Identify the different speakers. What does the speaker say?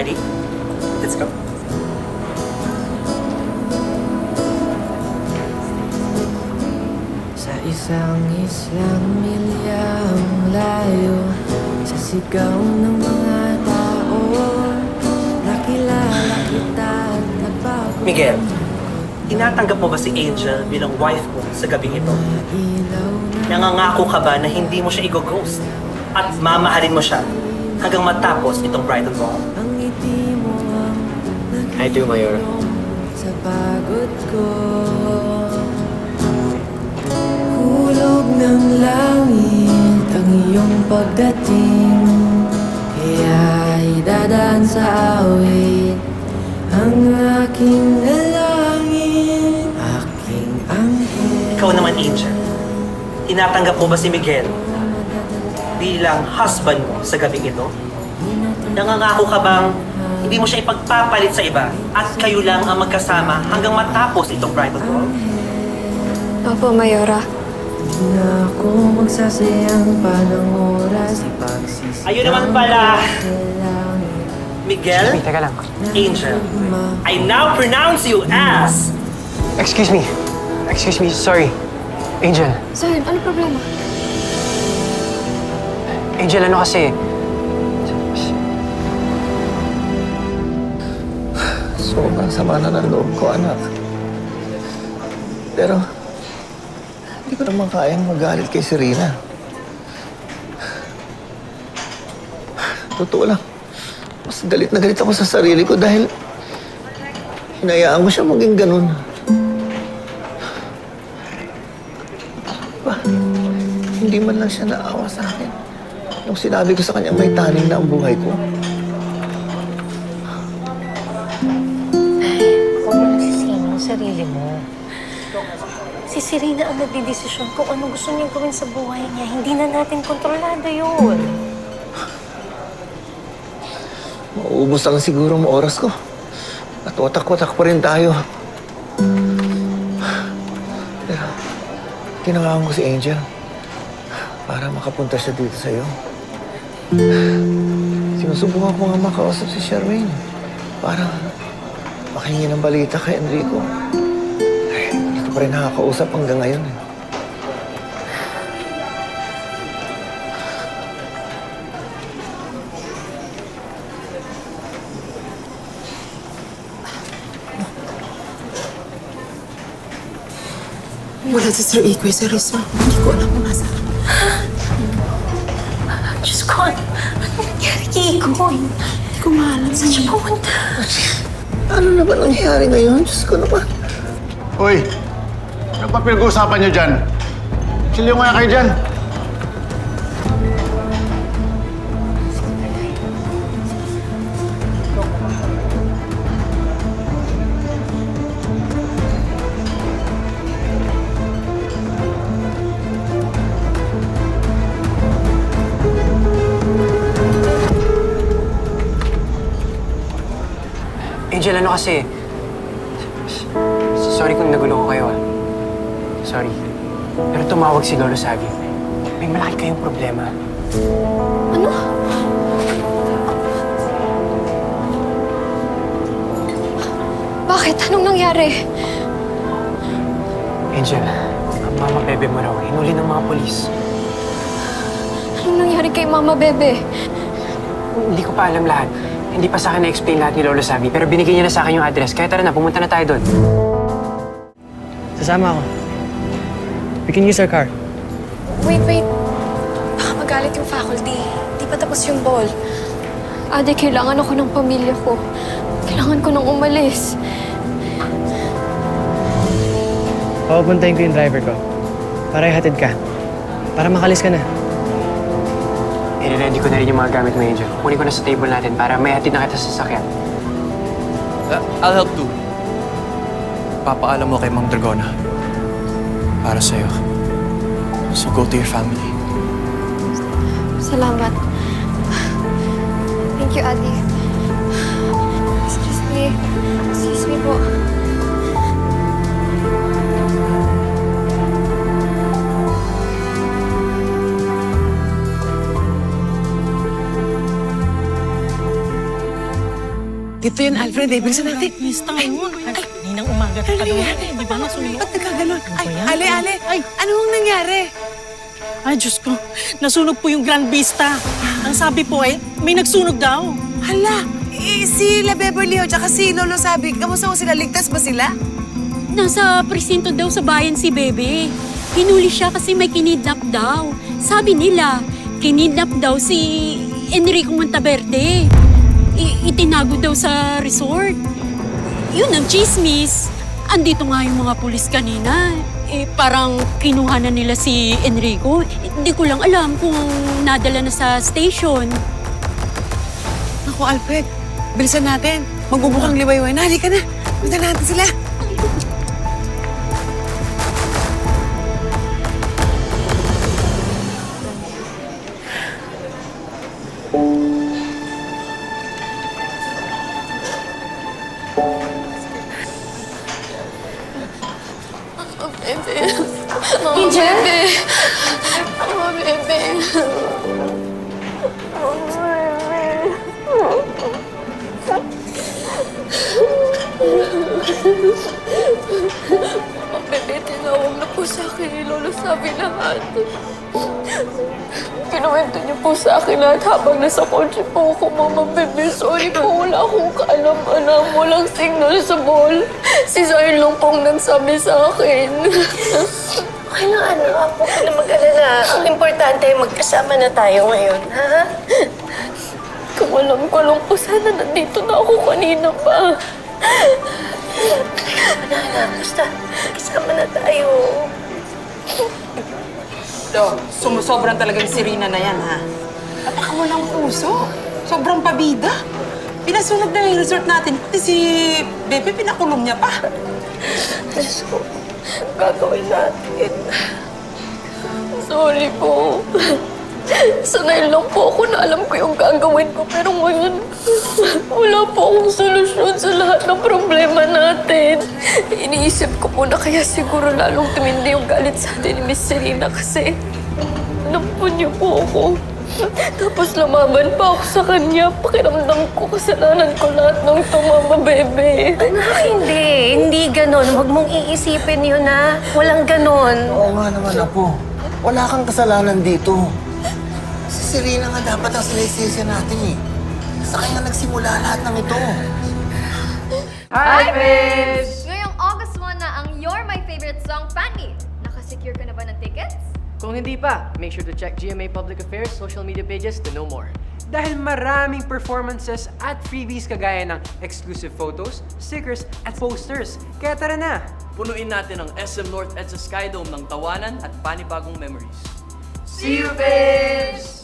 Speaker 1: Ready? Let's go.
Speaker 2: Sa isang islang milyang layo, sa sigaw ng mga tao, nakilala kita at nabago.
Speaker 1: Miguel, tinatanggap mo ba si Angel bilang wife mo sa gabing ito? Nangangako ka ba na hindi mo siya i-ghost at mamahalin mo siya hanggang matapos itong bridal ball?
Speaker 2: Ang ngiti mo ang
Speaker 3: I do, Mayora.
Speaker 2: sa pagod ko. Hulog ng langit ang iyong pagdating, kaya idadaan sa awit ang aking dalangin, aking anghel.
Speaker 1: Ikaw naman, Angel. Tinatanggap mo ba si Miguel bilang husband mo sa gabing ito? Nangangako ka bang hindi mo siya ipagpapalit sa iba at kayo lang ang magkasama hanggang matapos itong bridal ball?
Speaker 4: Opo, Mayora.
Speaker 2: Di na ako magsasayang pa ng oras, ipagsisigaw
Speaker 1: Ayun naman pala.
Speaker 2: sa langit.
Speaker 1: Miguel,
Speaker 3: Teka lang.
Speaker 1: Angel, I now pronounce you as...
Speaker 3: Excuse me. Excuse me, sorry. Angel.
Speaker 4: Sir, ano problema?
Speaker 3: Angel, ano kasi?
Speaker 5: Sobrang sama na ng loob ko, anak. Pero, hindi ko naman kayang magalit kay Serena. Totoo lang. Mas galit na galit ako sa sarili ko dahil hinayaan ko siya maging ganun. Ba, hindi man lang siya naawa sa akin nung sinabi ko sa kanya may taning na ang buhay ko.
Speaker 6: Huwag mo nagsisihin yung sarili mo. Si Serena ang nagdidesisyon kung ano gusto niya gawin sa buhay niya. Hindi na natin kontrolado yun.
Speaker 5: Mauubos lang siguro ang oras ko. At watak-watak pa rin tayo. Pero, tinangahan ko si Angel para makapunta siya dito sa'yo. Sinusubukan ko nga makausap si Charmaine para makahingi ng balita kay Enrico. Ay, hindi ko pa rin nakakausap hanggang ngayon.
Speaker 2: Wala si Sir Ikoy sa Rizal. Hindi ko alam kung nasa.
Speaker 6: Diyos ko, ano nangyari kay Ikoy?
Speaker 2: Hindi ko maalam.
Speaker 6: Saan siya pumunta?
Speaker 5: Ano na ba nangyayari ngayon? Diyos ko naman.
Speaker 7: Hoy! Ano ba pinag-uusapan niyo dyan? Siliw nga kayo dyan.
Speaker 3: Angel, ano kasi? Sorry kung nagulo ko kayo, ah. Sorry. Pero tumawag si Lolo Sabi. May malaki kayong problema.
Speaker 4: Ano? Bakit? Anong nangyari?
Speaker 3: Angel, ang mama bebe mo raw, hinuli ng mga polis.
Speaker 4: Anong nangyari kay Mama Bebe?
Speaker 3: Hindi ko pa alam lahat. Hindi pa sa akin na-explain lahat ni Lolo Sabi, pero binigay niya na sa akin yung address. Kaya tara na, pumunta na tayo doon. Sasama ako. We can use our car.
Speaker 4: Wait. Baka magalit yung faculty. Di pa tapos yung ball. Ate, kailangan ako ng pamilya ko. Kailangan ko nang umalis.
Speaker 3: Papapuntahin ko yung driver ko. Para ihatid ka. Para makalis ka na. I-ready ko na rin yung mga gamit mo, Angel. Kunin ko na sa table natin para may hatid na kita sa sasakyan.
Speaker 8: I'll help too. Papaalam mo kay Mang Dragona. Para sa'yo. So go to your family.
Speaker 4: Salamat. Thank you, Ate. Excuse me. Excuse me po.
Speaker 9: Dito yun, Alfred. Bilisan natin.
Speaker 10: Pista ngayon. Ay, ninang umaga ka doon. Di ba nasunog?
Speaker 9: Ba't nagkaganon? Ay,
Speaker 10: yan?
Speaker 9: Ale. Ay, ano ang nangyari?
Speaker 10: Ay, Diyos ko. Nasunog po yung Grand Vista. Ang sabi po may nagsunog daw.
Speaker 9: Hala, si La Beverly Ho, tsaka si Lolo Sabi, kamusta ko sila? Ligtas ba sila?
Speaker 11: Nasa presinto daw sa bayan si Bebe. Hinuli siya kasi may kinidnap daw. Sabi nila, kinidnap daw si Enrico Monteverde. Itinago daw sa resort. Yun ang chismis. Andito nga yung mga pulis kanina. Parang kinuha na nila si Enrico. Hindi ko lang alam kung nadala na sa station.
Speaker 9: Ako, Alfred, bilisan natin. Magbubukang liwayway na. Halika na. Punta natin sila.
Speaker 4: Bebe! Oh, Bebe! Bebe, tinawag na po sa akin ni Lolo Sabi lahat. Kinuwento niyo po sa akin lahat habang nasa kotse po ako, Mama Bebe. Sorry po, wala akong kaalam-alam. Walang signal sa ball. Si Zion lang pong nagsabi sa akin.
Speaker 6: Okay lang, anak. Huwag ka na mag-alala. Ang importante ay magkasama na tayo ngayon, ha?
Speaker 4: Kung alam ko lang po, sana nandito na ako kanina pa.
Speaker 6: Wala na. Basta, magkasama na tayo.
Speaker 9: Sumusobran talagang si Rina na yan, ha? Napakawalang puso. Sobrang pabida. Pinasunog na yung resort natin. Pati si Bebe, pinakulong niya pa.
Speaker 4: Diyos ko, gagawin natin. Sorry po. Sanay lang po ako na alam ko yung gagawin ko. Pero ngayon, wala po akong solusyon sa lahat ng problema natin. Iniisip ko po na kaya siguro lalong tumindi yung galit sa atin ni Miss Serena kasi nampun niyo po ako. Tapos lumaban pa ako sa kanya. Pakiramdam ko kasalanan ko lahat ng ito, Mama Bebe.
Speaker 6: Anak, hindi. Hindi ganon. Huwag mong iisipin yun, ha? Walang ganon.
Speaker 5: Oo nga naman, Apo. Wala kang kasalanan dito. Si Serena nga dapat ang sinisisi natin eh. Sa kanya nagsimula lahat ng ito.
Speaker 9: Hi, babes!
Speaker 12: Ngayong August 1 na ang You're My Favorite Song Fan Meet. Nakasecure ka na ba ng tickets?
Speaker 3: Kung hindi pa, make sure to check GMA Public Affairs social media pages to know more.
Speaker 13: Dahil maraming performances at freebies kagaya ng exclusive photos, stickers, at posters. Kaya tara na!
Speaker 8: Punuin natin ang SM North EDSA Skydome ng tawanan at panibagong memories.
Speaker 13: See you, babes!